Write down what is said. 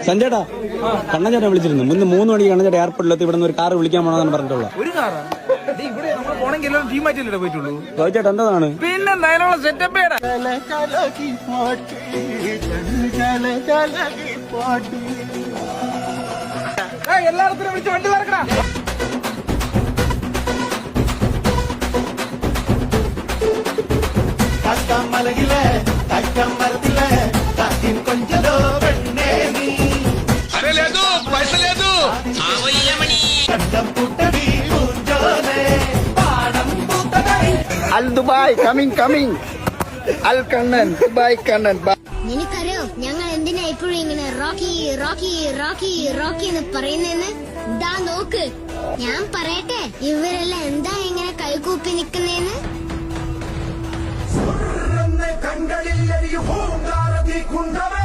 സഞ്ജേട്ടാ, കണ്ണഞ്ചേട്ടൻ വിളിച്ചിരുന്നു. ഇന്ന് 3 മണിക്ക് കണ്ണഞ്ചേട്ടൻ എയർപോർട്ടിലെത്തി ഇവിടെ നിന്ന് ഒരു കാർ വിളിക്കാൻ പോണെന്നാണ് പറഞ്ഞിട്ടുള്ളത്. ഒരു കാറാ? ഇവിടെ നമ്മൾ പോണെങ്കിൽ എല്ലാം ടീം ആയിട്ടല്ലേ പോയിട്ടുള്ളൂ. ചേട്ടാ എന്താണ് പിന്നെ അതിനുള്ള സെറ്റപ്പ് എല്ലായിടത്തിനും വിളിച്ച് വണ്ടി പറക്കണ. മലകിലെ തക്കം മരത്തിലെ തക്കിൻ കൊഞ്ചലോ പെണ്ണേ നീ പൈസ ലേതു പുട്ടടി പൂഞ്ചോലെ പാടം പൂത്തകൈ അൽ ദുബായ് കമ്മിങ് അൽ കണ്ണൻ ദുബായ് കണ്ണൻ. നിനക്കറിയോ ഞങ്ങൾ എന്തിനാ ഇപ്പോഴും ഇങ്ങനെ റോക്കി റോക്കി റോക്കി റോക്കി എന്ന് പറയുന്നതെന്ന്? ദാ നോക്ക്, ഞാൻ പറയട്ടെ ഇവരെല്ലാം എന്താ ഇങ്ങനെ കൈകൂപ്പി നിക്കുന്നേന്ന്. കണ്ണുകളിൽ എരിയും പൂങ്കാരതി കുണ്ടവേ